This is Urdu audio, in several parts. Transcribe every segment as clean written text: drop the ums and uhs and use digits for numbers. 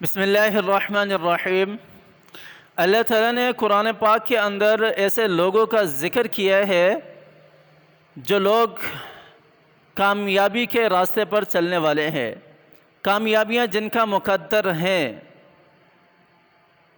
بسم اللہ الرحمن الرحیم۔ اللہ تعالیٰ نے قرآن پاک کے اندر ایسے لوگوں کا ذکر کیا ہے جو لوگ کامیابی کے راستے پر چلنے والے ہیں، کامیابیاں جن کا مقدر ہیں،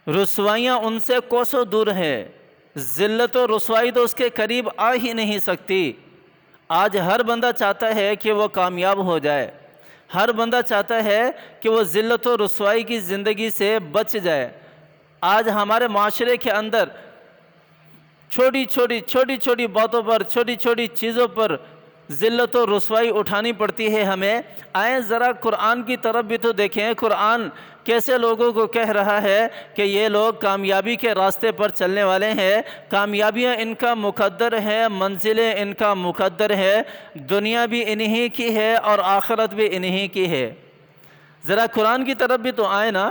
رسوائیاں ان سے کوسوں دور ہیں، ذلت و رسوائی تو اس کے قریب آ ہی نہیں سکتی۔ آج ہر بندہ چاہتا ہے کہ وہ کامیاب ہو جائے، ہر بندہ چاہتا ہے کہ وہ ذلت و رسوائی کی زندگی سے بچ جائے۔ آج ہمارے معاشرے کے اندر چھوٹی چھوٹی باتوں پر، چھوٹی چھوٹی چیزوں پر ذلت و رسوائی اٹھانی پڑتی ہے ہمیں۔ آئیں ذرا قرآن کی طرف بھی تو دیکھیں، قرآن کیسے لوگوں کو کہہ رہا ہے کہ یہ لوگ کامیابی کے راستے پر چلنے والے ہیں، کامیابیاں ان کا مقدر ہے، منزلیں ان کا مقدر ہے، دنیا بھی انہی کی ہے اور آخرت بھی انہی کی ہے۔ ذرا قرآن کی طرف بھی تو آئیں نا۔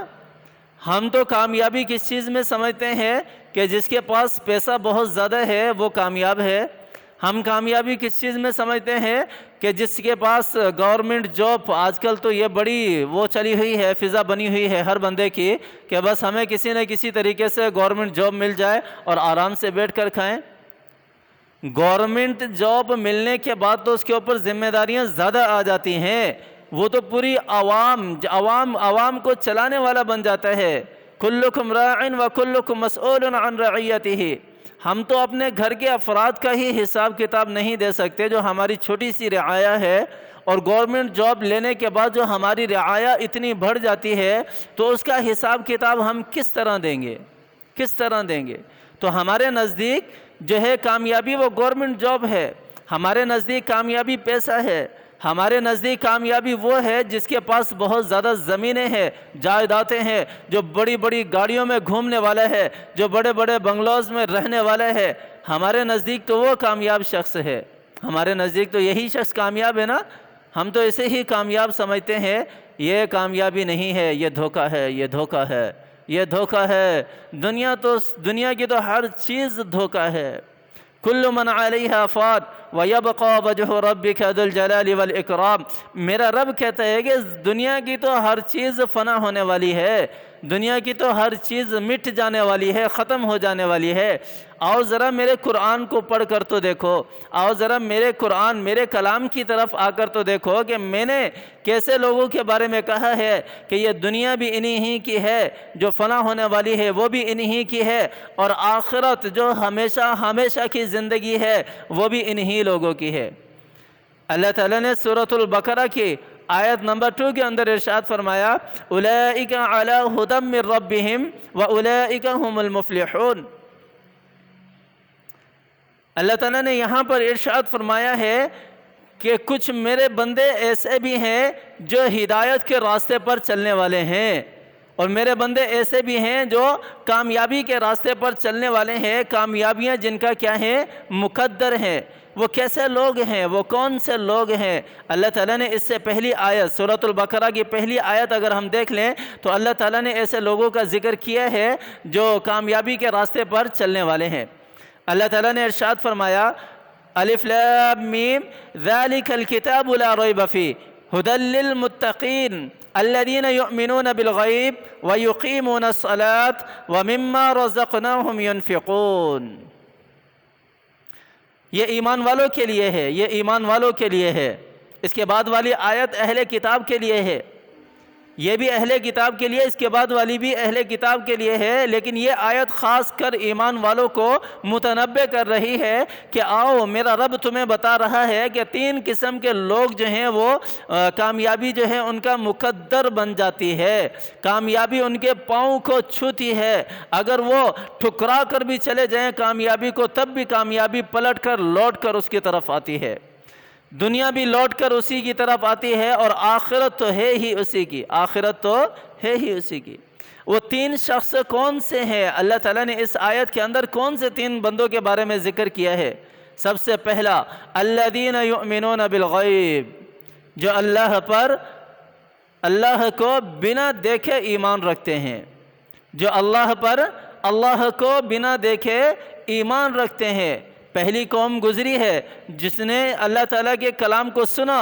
ہم تو کامیابی کس چیز میں سمجھتے ہیں کہ جس کے پاس پیسہ بہت زیادہ ہے وہ کامیاب ہے۔ ہم کامیابی کس چیز میں سمجھتے ہیں کہ جس کے پاس گورنمنٹ جاب، آج کل تو یہ بڑی وہ چلی ہوئی ہے، فضا بنی ہوئی ہے ہر بندے کی کہ بس ہمیں کسی نہ کسی طریقے سے گورنمنٹ جاب مل جائے اور آرام سے بیٹھ کر کھائیں۔ گورنمنٹ جاب ملنے کے بعد تو اس کے اوپر ذمہ داریاں زیادہ آ جاتی ہیں، وہ تو پوری عوام کو چلانے والا بن جاتا ہے۔ کلکم راع و کلکم مسئول عن رعیتہ۔ ہم تو اپنے گھر کے افراد کا ہی حساب کتاب نہیں دے سکتے جو ہماری چھوٹی سی رعایا ہے، اور گورنمنٹ جاب لینے کے بعد جو ہماری رعایا اتنی بڑھ جاتی ہے تو اس کا حساب کتاب ہم کس طرح دیں گے؟ تو ہمارے نزدیک جو ہے کامیابی وہ گورنمنٹ جاب ہے، ہمارے نزدیک کامیابی پیسہ ہے، ہمارے نزدیک کامیابی وہ ہے جس کے پاس بہت زیادہ زمینیں ہیں، جائیدادیں ہیں، جو بڑی بڑی گاڑیوں میں گھومنے والا ہے، جو بڑے بڑے بنگلوز میں رہنے والا ہے۔ ہمارے نزدیک تو وہ کامیاب شخص ہے، ہمارے نزدیک تو یہی شخص کامیاب ہے نا۔ ہم تو اسے ہی کامیاب سمجھتے ہیں۔ یہ کامیابی نہیں ہے، یہ دھوکہ ہے، یہ دھوکہ ہے، یہ دھوکہ ہے۔ دنیا کی تو ہر چیز دھوکہ ہے۔ کل من علیہا فان ویبقی وجہ ربک ذو الجلال والاکرام۔ میرا رب کہتا ہے کہ دنیا کی تو ہر چیز فنا ہونے والی ہے، دنیا کی تو ہر چیز مٹ جانے والی ہے، ختم ہو جانے والی ہے۔ آؤ ذرا میرے قرآن کو پڑھ کر تو دیکھو، آؤ ذرا میرے قرآن، میرے کلام کی طرف آ کر تو دیکھو کہ میں نے کیسے لوگوں کے بارے میں کہا ہے کہ یہ دنیا بھی انہی ہی کی ہے، جو فنا ہونے والی ہے وہ بھی انہی ہی کی ہے، اور آخرت جو ہمیشہ کی زندگی ہے وہ بھی انہی لوگوں کی ہے۔ اللہ تعالیٰ نے سورۃ البقرہ کی آیت نمبر 2 کے اندر ارشاد فرمایا، اولئک علی ھدی من ربہم واولئک ھم المفلحون۔ اللہ تعالیٰ نے یہاں پر ارشاد فرمایا ہے کہ کچھ میرے بندے ایسے بھی ہیں جو ہدایت کے راستے پر چلنے والے ہیں، اور میرے بندے ایسے بھی ہیں جو کامیابی کے راستے پر چلنے والے ہیں، کامیابیاں جن کا کیا ہیں، مقدر ہیں۔ وہ کیسے لوگ ہیں، وہ کون سے لوگ ہیں؟ اللہ تعالیٰ نے اس سے پہلی آیت، سورۃ البقرہ کی پہلی آیت اگر ہم دیکھ لیں تو اللہ تعالیٰ نے ایسے لوگوں کا ذکر کیا ہے جو کامیابی کے راستے پر چلنے والے ہیں۔ اللہ تعالیٰ نے ارشاد فرمایا، الف لام میم ذالک الکتاب لا ریب فیہ ھدی للمتقین الذین یؤمنون بالغیب ویقیمون الصلاة ومما رزقناہم ینفقون۔ یہ ایمان والوں کے لیے ہے، یہ ایمان والوں کے لیے ہے۔ اس کے بعد والی آیت اہل کتاب کے لیے ہے، یہ بھی اہل کتاب کے لیے، اس کے بعد والی بھی اہل کتاب کے لیے ہے، لیکن یہ آیت خاص کر ایمان والوں کو متنبہ کر رہی ہے کہ آؤ میرا رب تمہیں بتا رہا ہے کہ 3 قسم کے لوگ جو ہیں وہ کامیابی جو ہے ان کا مقدر بن جاتی ہے، کامیابی ان کے پاؤں کو چھوتی ہے، اگر وہ ٹھکرا کر بھی چلے جائیں کامیابی کو تب بھی کامیابی پلٹ کر لوٹ کر اس کی طرف آتی ہے، دنیا بھی لوٹ کر اسی کی طرف آتی ہے، اور آخرت تو ہے ہی اسی کی، آخرت تو ہے ہی اسی کی۔ وہ 3 شخص کون سے ہیں؟ اللہ تعالیٰ نے اس آیت کے اندر کون سے 3 بندوں کے بارے میں ذکر کیا ہے؟ سب سے پہلا، الذین یؤمنون بالغیب، جو اللہ کو بنا دیکھے ایمان رکھتے ہیں، جو اللہ کو بنا دیکھے ایمان رکھتے ہیں۔ پہلی قوم گزری ہے جس نے اللہ تعالیٰ کے کلام کو سنا،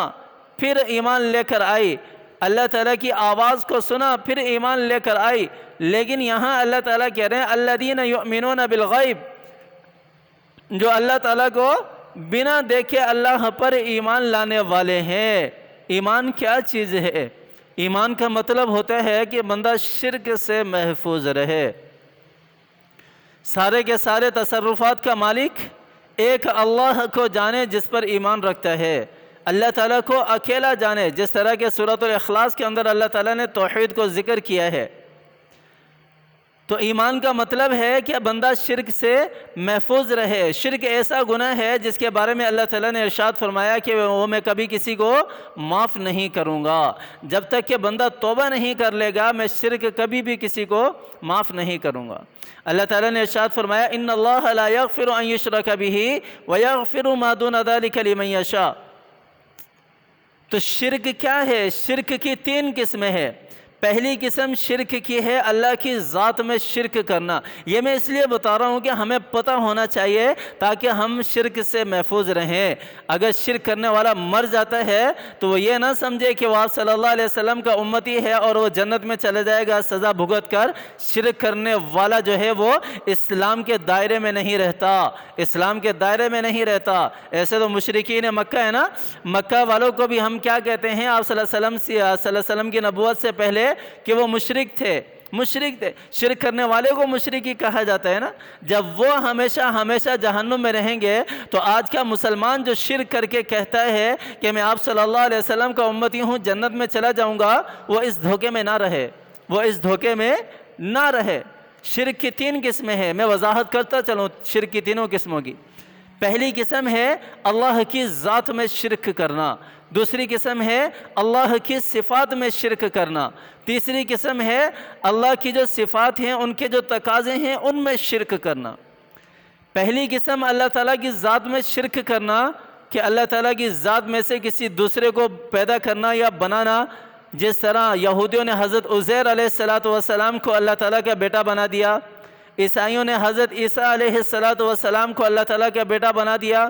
پھر ایمان لے کر آئی۔ اللہ تعالیٰ کی آواز کو سنا پھر ایمان لے کر آئی. لیکن یہاں اللہ تعالیٰ کہہ رہے ہیں الذین یؤمنون بالغیب، جو اللہ تعالیٰ کو بنا دیکھے اللہ پر ایمان لانے والے ہیں. ایمان کیا چیز ہے؟ ایمان کا مطلب ہوتا ہے کہ بندہ شرک سے محفوظ رہے. سارے کے سارے تصرفات کا مالک ایک اللہ کو جانے جس پر ایمان رکھتا ہے، اللہ تعالیٰ کو اکیلا جانے، جس طرح کہ سورۃ الاخلاص کے اندر اللہ تعالیٰ نے توحید کو ذکر کیا ہے. تو ایمان کا مطلب ہے کہ بندہ شرک سے محفوظ رہے. شرک ایسا گناہ ہے جس کے بارے میں اللہ تعالیٰ نے ارشاد فرمایا کہ وہ میں کبھی کسی کو معاف نہیں کروں گا. جب تک کہ بندہ توبہ نہیں کر لے گا میں شرک کبھی بھی کسی کو معاف نہیں کروں گا. اللہ تعالیٰ نے ارشاد فرمایا ان اللہ لا یغفر ان یشرک بہ ویغفر ما دون ذلک لمن یشاء. تو شرک کیا ہے؟ شرک کی 3 قسمیں ہیں. پہلی قسم شرک کی ہے اللہ کی ذات میں شرک کرنا. یہ میں اس لیے بتا رہا ہوں کہ ہمیں پتہ ہونا چاہیے تاکہ ہم شرک سے محفوظ رہیں. اگر شرک کرنے والا مر جاتا ہے تو وہ یہ نہ سمجھے کہ وہ آپ صلی اللہ علیہ وسلم کا امتی ہے اور وہ جنت میں چلے جائے گا سزا بھگت کر. شرک کرنے والا جو ہے وہ اسلام کے دائرے میں نہیں رہتا، اسلام کے دائرے میں نہیں رہتا. ایسے تو مشرکین مکہ ہے نا، مکہ والوں کو بھی ہم کیا کہتے ہیں؟ آپ صلی اللہ علیہ وسلم کی نبوت سے پہلے کہ وہ مشرک تھے. شرک کرنے والے کو مشرکی کہا جاتا ہے نا. جب وہ ہمیشہ جہنم میں رہیں گے تو آج کا مسلمان جو شرک کر کے کہتا ہے کہ میں آپ صلی اللہ علیہ وسلم کا امتی ہوں جنت میں چلا جاؤں گا، وہ اس دھوکے میں نہ رہے. شرک کی 3 قسمیں ہیں. میں وضاحت کرتا چلوں شرک کی 3 قسموں کی. پہلی قسم ہے اللہ کی ذات میں شرک کرنا. دوسری قسم ہے اللہ کی صفات میں شرک کرنا. تیسری قسم ہے اللہ کی جو صفات ہیں ان کے جو تقاضے ہیں ان میں شرک کرنا. پہلی قسم اللہ تعالیٰ کی ذات میں شرک کرنا کہ اللہ تعالیٰ کی ذات میں سے کسی دوسرے کو پیدا کرنا یا بنانا. جس طرح یہودیوں نے حضرت عزیر علیہ السلام کو اللہ تعالیٰ کا بیٹا بنا دیا، عیسائیوں نے حضرت عیسیٰ علیہ السلام کو اللہ تعالیٰ کا بیٹا بنا دیا،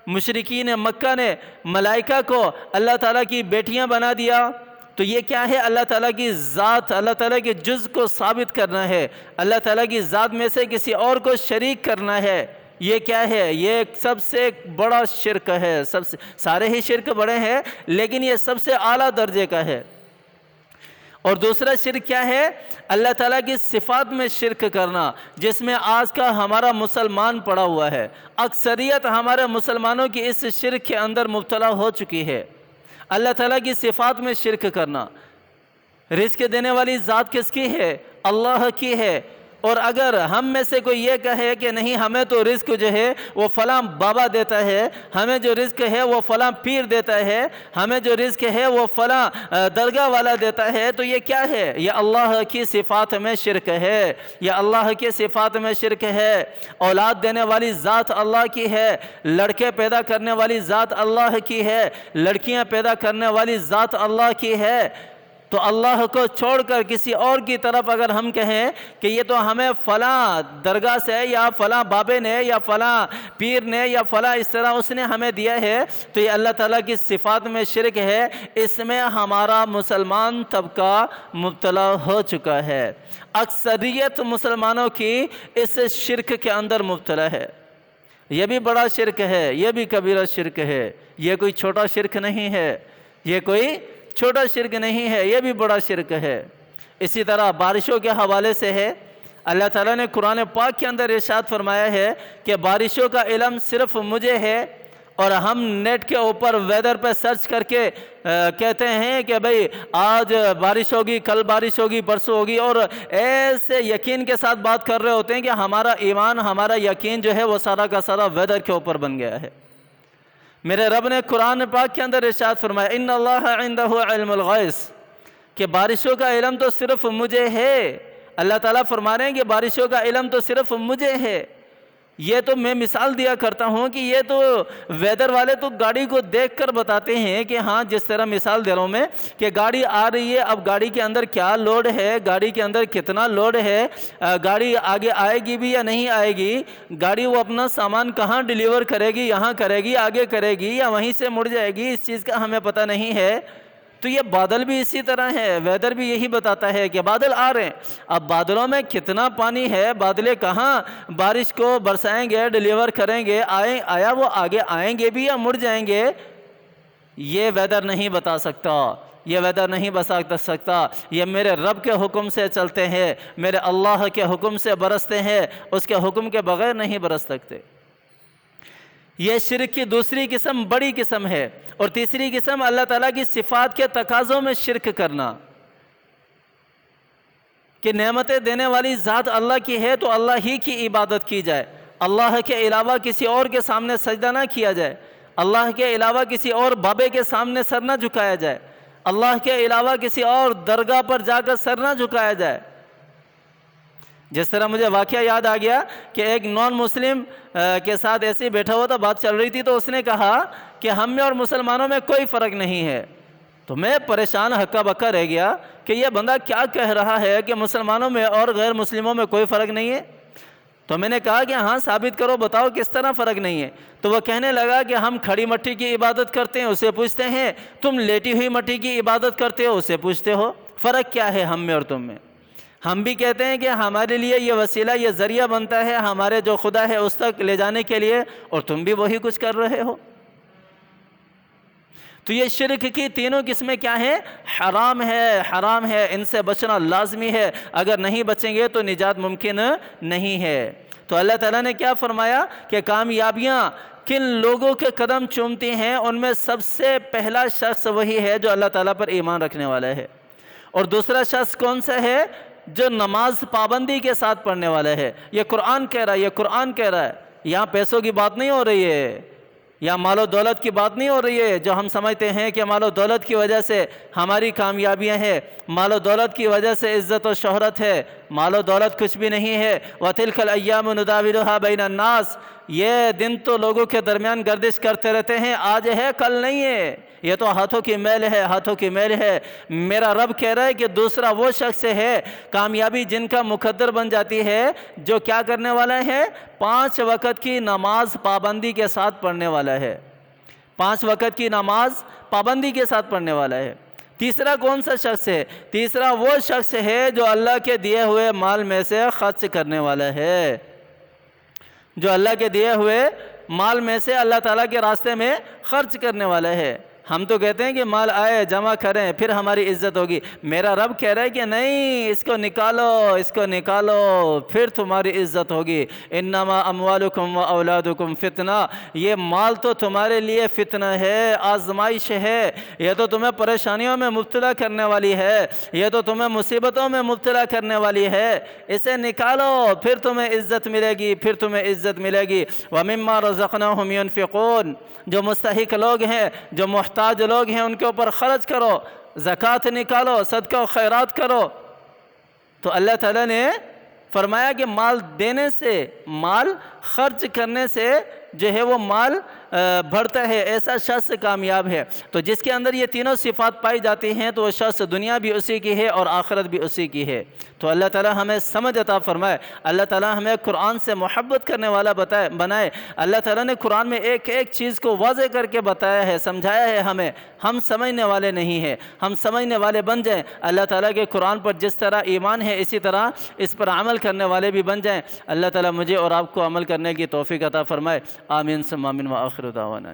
مشرکین مکہ نے ملائکہ کو اللہ تعالیٰ کی بیٹیاں بنا دیا. تو یہ کیا ہے؟ اللہ تعالیٰ کی ذات، اللہ تعالیٰ کے جز کو ثابت کرنا ہے، اللہ تعالیٰ کی ذات میں سے کسی اور کو شریک کرنا ہے. یہ کیا ہے؟ یہ سب سے بڑا شرک ہے. سارے ہی شرک بڑے ہیں لیکن یہ سب سے اعلیٰ درجے کا ہے. اور دوسرا شرک کیا ہے؟ اللہ تعالیٰ کی صفات میں شرک کرنا، جس میں آج کا ہمارا مسلمان پڑا ہوا ہے. اکثریت ہمارے مسلمانوں کی اس شرک کے اندر مبتلا ہو چکی ہے. اللہ تعالیٰ کی صفات میں شرک کرنا. رزق دینے والی ذات کس کی ہے؟ اللہ کی ہے. اور اگر ہم میں سے کوئی یہ کہے کہ نہیں ہمیں تو رزق جو ہے وہ فلاں بابا دیتا ہے، ہمیں جو رزق ہے وہ فلاں پیر دیتا ہے، ہمیں جو رزق ہے وہ فلاں درگاہ والا دیتا ہے، تو یہ کیا ہے؟ یہ اللہ کی صفات میں شرک ہے. یہ اللہ کی صفات میں شرک ہے. اولاد دینے والی ذات اللہ کی ہے، لڑکے پیدا کرنے والی ذات اللہ کی ہے، لڑکیاں پیدا کرنے والی ذات اللہ کی ہے. تو اللہ کو چھوڑ کر کسی اور کی طرف اگر ہم کہیں کہ یہ تو ہمیں فلاں درگاہ سے یا فلاں بابے نے یا فلاں پیر نے یا فلاں اس طرح اس نے ہمیں دیا ہے، تو یہ اللہ تعالیٰ کی صفات میں شرک ہے. اس میں ہمارا مسلمان طبقہ مبتلا ہو چکا ہے. اکثریت مسلمانوں کی اس شرک کے اندر مبتلا ہے. یہ بھی بڑا شرک ہے، یہ بھی کبیرہ شرک ہے. یہ کوئی چھوٹا شرک نہیں ہے، یہ کوئی چھوٹا شرک نہیں ہے، یہ بھی بڑا شرک ہے. اسی طرح بارشوں کے حوالے سے ہے. اللہ تعالیٰ نے قرآن پاک کے اندر ارشاد فرمایا ہے کہ بارشوں کا علم صرف مجھے ہے، اور ہم نیٹ کے اوپر ویدر پہ سرچ کر کے کہتے ہیں کہ بھئی آج بارش ہوگی، کل بارش ہوگی، پرسوں ہوگی، اور ایسے یقین کے ساتھ بات کر رہے ہوتے ہیں کہ ہمارا ایمان، ہمارا یقین جو ہے وہ سارا کا سارا ویدر کے اوپر بن گیا ہے. میرے رب نے قرآن پاک کے اندر ارشاد فرمایا ان اللہ عندہ علم الغیث، کہ بارشوں کا علم تو صرف مجھے ہے. اللہ تعالیٰ فرما رہے ہیں کہ بارشوں کا علم تو صرف مجھے ہے. یہ تو میں مثال دیا کرتا ہوں کہ یہ تو ویدر والے تو گاڑی کو دیکھ کر بتاتے ہیں کہ ہاں جس طرح مثال دے رہا ہوں میں کہ گاڑی آ رہی ہے، اب گاڑی کے اندر کیا لوڈ ہے، گاڑی کے اندر کتنا لوڈ ہے، گاڑی آگے آئے گی بھی یا نہیں آئے گی، گاڑی وہ اپنا سامان کہاں ڈیلیور کرے گی، یہاں کرے گی، آگے کرے گی یا وہیں سے مڑ جائے گی، اس چیز کا ہمیں پتہ نہیں ہے. تو یہ بادل بھی اسی طرح ہے، ویدر بھی یہی بتاتا ہے کہ بادل آ رہے ہیں۔ اب بادلوں میں کتنا پانی ہے، بادلیں کہاں بارش کو برسائیں گے، ڈیلیور کریں گے، آیا وہ آگے آئیں گے بھی یا مڑ جائیں گے، یہ ویدر نہیں بتا سکتا، یہ ویدر نہیں بتا سکتا۔ یہ میرے رب کے حکم سے چلتے ہیں، میرے اللہ کے حکم سے برستے ہیں، اس کے حکم کے بغیر نہیں برس سکتے۔ یہ شرک کی دوسری قسم بڑی قسم ہے۔ اور تیسری قسم اللہ تعالیٰ کی صفات کے تقاضوں میں شرک کرنا، کہ نعمتیں دینے والی ذات اللہ کی ہے تو اللہ ہی کی عبادت کی جائے، اللہ کے علاوہ کسی اور کے سامنے سجدہ نہ کیا جائے، اللہ کے علاوہ کسی اور بابے کے سامنے سر نہ جھکایا جائے، اللہ کے علاوہ کسی اور درگاہ پر جا کر سر نہ جھکایا جائے۔ جس طرح مجھے واقعہ یاد آ گیا کہ ایک نان مسلم کے ساتھ ایسے ہی بیٹھا ہوا تھا، بات چل رہی تھی، تو اس نے کہا کہ ہم میں اور مسلمانوں میں کوئی فرق نہیں ہے۔ تو میں پریشان ہکا بکا رہ گیا کہ یہ بندہ کیا کہہ رہا ہے کہ مسلمانوں میں اور غیر مسلموں میں کوئی فرق نہیں ہے۔ تو میں نے کہا کہ ہاں ثابت کرو، بتاؤ کس طرح فرق نہیں ہے۔ تو وہ کہنے لگا کہ ہم کھڑی مٹی کی عبادت کرتے ہیں، اسے پوچھتے ہیں، تم لیٹی ہوئی مٹی کی عبادت کرتے ہو، اسے پوچھتے ہو، فرق کیا ہے ہم میں اور تم میں؟ ہم بھی کہتے ہیں کہ ہمارے لیے یہ وسیلہ، یہ ذریعہ بنتا ہے ہمارے جو خدا ہے اس تک لے جانے کے لیے، اور تم بھی وہی کچھ کر رہے ہو۔ تو یہ شرک کی تینوں قسمیں کیا ہیں؟ حرام ہے، حرام ہے، ان سے بچنا لازمی ہے، اگر نہیں بچیں گے تو نجات ممکن نہیں ہے۔ تو اللہ تعالیٰ نے کیا فرمایا کہ کامیابیاں کن لوگوں کے قدم چومتی ہیں، ان میں سب سے پہلا شخص وہی ہے جو اللہ تعالیٰ پر ایمان رکھنے والا ہے۔ اور دوسرا شخص کون سا ہے؟ جو نماز پابندی کے ساتھ پڑھنے والا ہے۔ یہ قرآن کہہ رہا ہے، یہ قرآن کہہ رہا ہے، یہاں پیسوں کی بات نہیں ہو رہی ہے، یا مال و دولت کی بات نہیں ہو رہی ہے، جو ہم سمجھتے ہیں کہ مال و دولت کی وجہ سے ہماری کامیابیاں ہیں، مال و دولت کی وجہ سے عزت و شہرت ہے۔ مال و دولت کچھ بھی نہیں ہے۔ وَتِلْكَ الْأَيَّامُ نُدَاوِلُهَا بَيْنَ النَّاسِ، یہ دن تو لوگوں کے درمیان گردش کرتے رہتے ہیں، آج ہے کل نہیں ہے، یہ تو ہاتھوں کی میل ہے، ہاتھوں کی میل ہے۔ میرا رب کہہ رہا ہے کہ دوسرا وہ شخص ہے کامیابی جن کا مقدر بن جاتی ہے، جو کیا کرنے والا ہے؟ 5 وقت کی نماز پابندی کے ساتھ پڑھنے والا ہے، 5 وقت کی نماز پابندی کے ساتھ پڑھنے والا ہے۔ تیسرا کون سا شخص ہے؟ تیسرا وہ شخص ہے جو اللہ کے دیے ہوئے مال میں سے خرچ کرنے والا ہے، جو اللہ کے دیے ہوئے مال میں سے اللہ تعالیٰ کے راستے میں خرچ کرنے والا ہے۔ ہم تو کہتے ہیں کہ مال آئے جمع کریں پھر ہماری عزت ہوگی، میرا رب کہہ رہا ہے کہ نہیں، اس کو نکالو، اس کو نکالو، پھر تمہاری عزت ہوگی۔ انما اموالکم و اولادکم فتنہ، یہ مال تو تمہارے لیے فتنہ ہے، آزمائش ہے، یہ تو تمہیں پریشانیوں میں مبتلا کرنے والی ہے، یہ تو تمہیں مصیبتوں میں مبتلا کرنے والی ہے، اسے نکالو پھر تمہیں عزت ملے گی، پھر تمہیں عزت ملے گی۔ وَمِمَّا رَزَقْنَاهُمْ يُنْفِقُونَ، جو مستحق لوگ ہیں، جو محتاج لوگ ہیں، ان کے اوپر خرچ کرو، زکوٰۃ نکالو، صدقہ و خیرات کرو۔ تو اللہ تعالیٰ نے فرمایا کہ مال دینے سے، مال خرچ کرنے سے جو ہے وہ مال بڑھتا ہے، ایسا شخص کامیاب ہے۔ تو جس کے اندر یہ تینوں صفات پائی جاتی ہیں تو وہ شخص دنیا بھی اسی کی ہے اور آخرت بھی اسی کی ہے۔ تو اللہ تعالیٰ ہمیں سمجھ عطا فرمائے، اللہ تعالیٰ ہمیں قرآن سے محبت کرنے والا بنائے۔ اللہ تعالیٰ نے قرآن میں ایک ایک چیز کو واضح کر کے بتایا ہے، سمجھایا ہے ہمیں، ہم سمجھنے والے نہیں ہیں، ہم سمجھنے والے بن جائیں۔ اللہ تعالیٰ کے قرآن پر جس طرح ایمان ہے اسی طرح اس پر عمل کرنے والے بھی بن جائیں۔ اللہ تعالیٰ مجھے اور آپ کو عمل کرنے کی توفیق عطا فرمائے۔ آمین ثم آمین، وآخر دعوانا۔